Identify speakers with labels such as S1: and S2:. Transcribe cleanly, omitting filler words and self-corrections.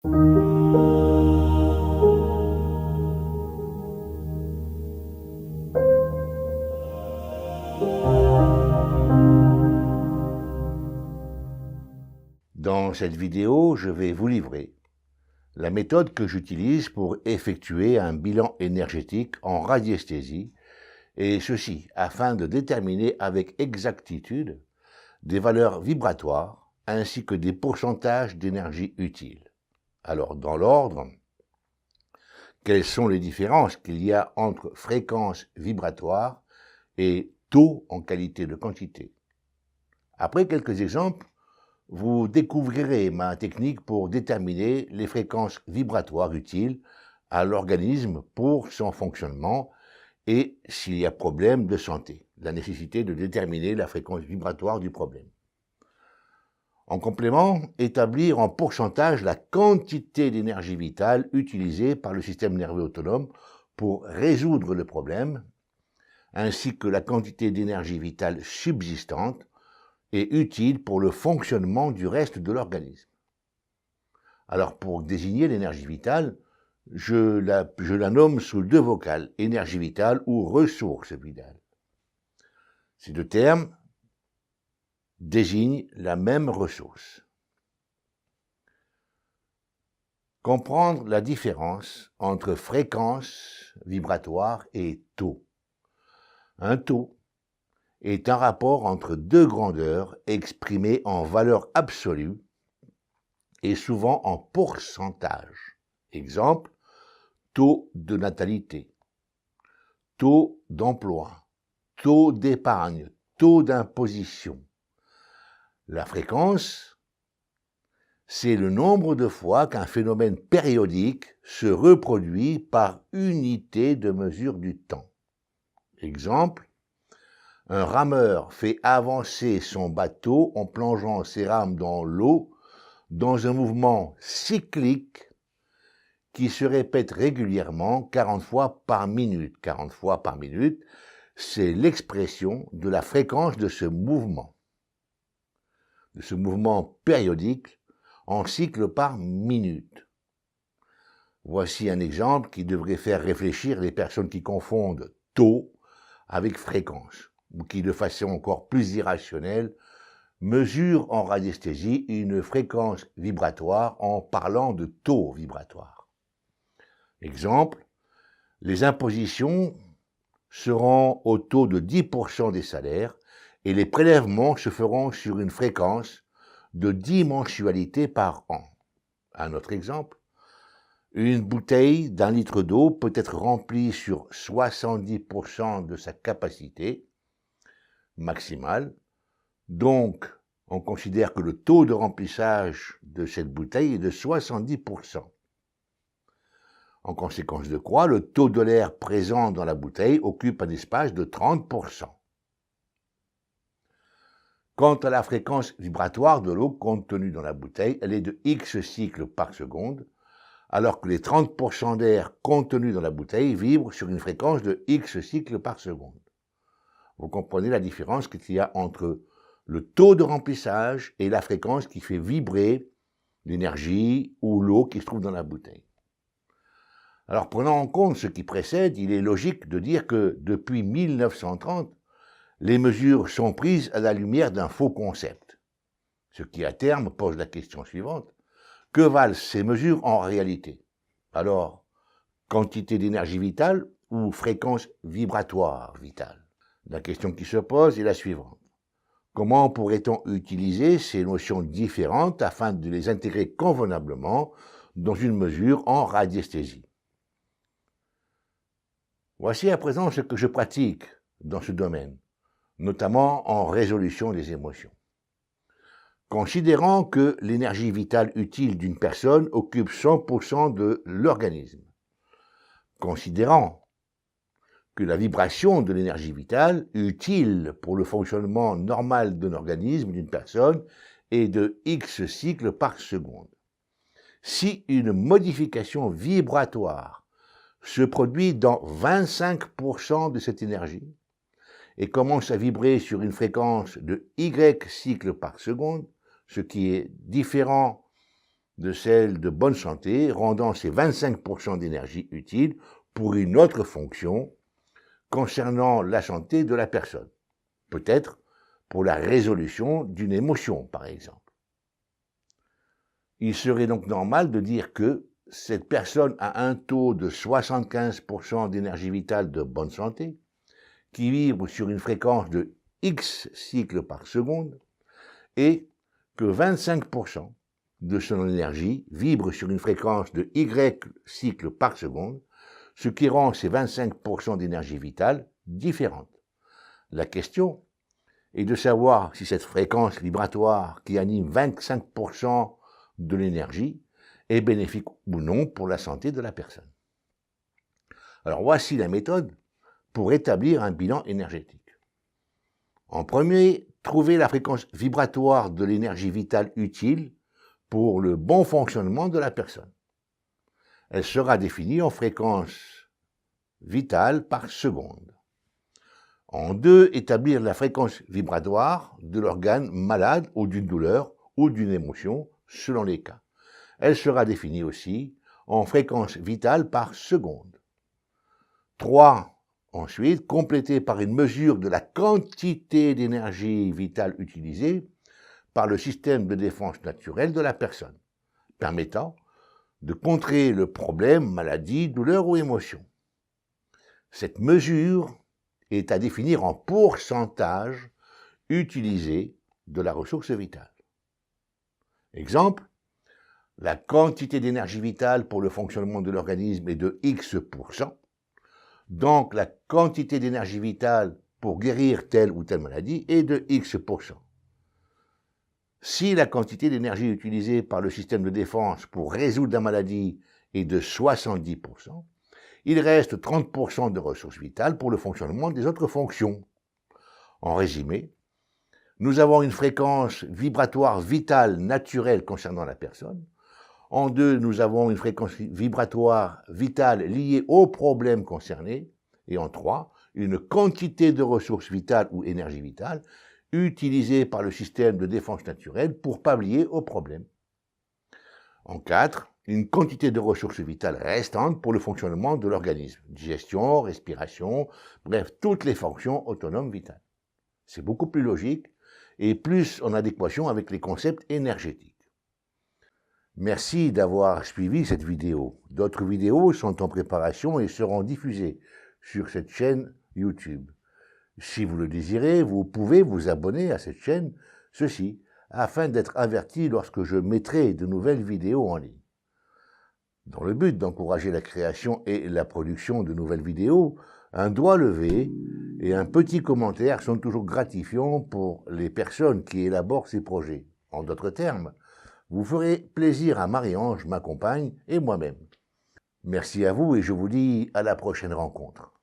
S1: Dans cette vidéo, je vais vous livrer la méthode que j'utilise pour effectuer un bilan énergétique en radiesthésie, et ceci afin de déterminer avec exactitude des valeurs vibratoires ainsi que des pourcentages d'énergie utile. Alors, dans l'ordre, quelles sont les différences qu'il y a entre fréquence vibratoire et taux en qualité de quantité? Après quelques exemples, vous découvrirez ma technique pour déterminer les fréquences vibratoires utiles à l'organisme pour son fonctionnement et s'il y a problème de santé, la nécessité de déterminer la fréquence vibratoire du problème. En complément, établir en pourcentage la quantité d'énergie vitale utilisée par le système nerveux autonome pour résoudre le problème, ainsi que la quantité d'énergie vitale subsistante et utile pour le fonctionnement du reste de l'organisme. Alors, pour désigner l'énergie vitale, je la nomme sous deux vocales, énergie vitale ou ressource vitale. Ces deux termes désignent la même ressource. Comprendre la différence entre fréquence vibratoire et taux. Un taux est un rapport entre deux grandeurs exprimées en valeur absolue et souvent en pourcentage. Exemple, taux de natalité, taux d'emploi, taux d'épargne, taux d'imposition. La fréquence, c'est le nombre de fois qu'un phénomène périodique se reproduit par unité de mesure du temps. Exemple, un rameur fait avancer son bateau en plongeant ses rames dans l'eau dans un mouvement cyclique qui se répète régulièrement 40 fois par minute. 40 fois par minute, c'est l'expression de la fréquence de ce mouvement périodique en cycle par minute. Voici un exemple qui devrait faire réfléchir les personnes qui confondent taux avec fréquence, ou qui, de façon encore plus irrationnelle, mesurent en radiesthésie une fréquence vibratoire en parlant de taux vibratoire. Exemple, les impositions seront au taux de 10% des salaires et les prélèvements se feront sur une fréquence de 10 mensualités par an. Un autre exemple, une bouteille d'1 litre d'eau peut être remplie sur 70% de sa capacité maximale. Donc, on considère que le taux de remplissage de cette bouteille est de 70%. En conséquence de quoi, le taux de l'air présent dans la bouteille occupe un espace de 30%. Quant à la fréquence vibratoire de l'eau contenue dans la bouteille, elle est de X cycles par seconde, alors que les 30% d'air contenus dans la bouteille vibrent sur une fréquence de X cycles par seconde. Vous comprenez la différence qu'il y a entre le taux de remplissage et la fréquence qui fait vibrer l'énergie ou l'eau qui se trouve dans la bouteille. Alors, prenant en compte ce qui précède, il est logique de dire que depuis 1930, les mesures sont prises à la lumière d'un faux concept. Ce qui, à terme, pose la question suivante. Que valent ces mesures en réalité? Alors, quantité d'énergie vitale ou fréquence vibratoire vitale? La question qui se pose est la suivante. Comment pourrait-on utiliser ces notions différentes afin de les intégrer convenablement dans une mesure en radiesthésie? Voici à présent ce que je pratique dans ce domaine, notamment en résolution des émotions. Considérant que l'énergie vitale utile d'une personne occupe 100% de l'organisme, considérant que la vibration de l'énergie vitale utile pour le fonctionnement normal d'un organisme, d'une personne, est de X cycles par seconde. Si une modification vibratoire se produit dans 25% de cette énergie et commence à vibrer sur une fréquence de Y cycles par seconde, ce qui est différent de celle de bonne santé, rendant ces 25% d'énergie utile pour une autre fonction concernant la santé de la personne. Peut-être pour la résolution d'une émotion, par exemple. Il serait donc normal de dire que cette personne a un taux de 75% d'énergie vitale de bonne santé, qui vibre sur une fréquence de X cycles par seconde, et que 25% de son énergie vibre sur une fréquence de Y cycles par seconde, ce qui rend ces 25% d'énergie vitale différentes. La question est de savoir si cette fréquence vibratoire qui anime 25% de l'énergie est bénéfique ou non pour la santé de la personne. Alors voici la méthode pour établir un bilan énergétique. En premier, trouver la fréquence vibratoire de l'énergie vitale utile pour le bon fonctionnement de la personne. Elle sera définie en fréquence vitale par seconde. En deux, établir la fréquence vibratoire de l'organe malade ou d'une douleur ou d'une émotion, selon les cas. Elle sera définie aussi en fréquence vitale par seconde. 3. Ensuite, complétée par une mesure de la quantité d'énergie vitale utilisée par le système de défense naturel de la personne, permettant de contrer le problème, maladie, douleur ou émotion. Cette mesure est à définir en pourcentage utilisé de la ressource vitale. Exemple, la quantité d'énergie vitale pour le fonctionnement de l'organisme est de X%, donc la quantité d'énergie vitale pour guérir telle ou telle maladie est de X%. Si la quantité d'énergie utilisée par le système de défense pour résoudre la maladie est de 70%, il reste 30% de ressources vitales pour le fonctionnement des autres fonctions. En résumé, nous avons une fréquence vibratoire vitale naturelle concernant la personne. En deux, nous avons une fréquence vibratoire vitale liée au problème concerné. Et en trois, une quantité de ressources vitales ou énergie vitale utilisée par le système de défense naturelle pour pallier au problème. En 4, une quantité de ressources vitales restantes pour le fonctionnement de l'organisme, digestion, respiration, bref, toutes les fonctions autonomes vitales. C'est beaucoup plus logique et plus en adéquation avec les concepts énergétiques. Merci d'avoir suivi cette vidéo. D'autres vidéos sont en préparation et seront diffusées sur cette chaîne YouTube. Si vous le désirez, vous pouvez vous abonner à cette chaîne, ceci, afin d'être averti lorsque je mettrai de nouvelles vidéos en ligne. Dans le but d'encourager la création et la production de nouvelles vidéos, un doigt levé et un petit commentaire sont toujours gratifiants pour les personnes qui élaborent ces projets. En d'autres termes, vous ferez plaisir à Marie-Ange, ma compagne, et moi-même. Merci à vous et je vous dis à la prochaine rencontre.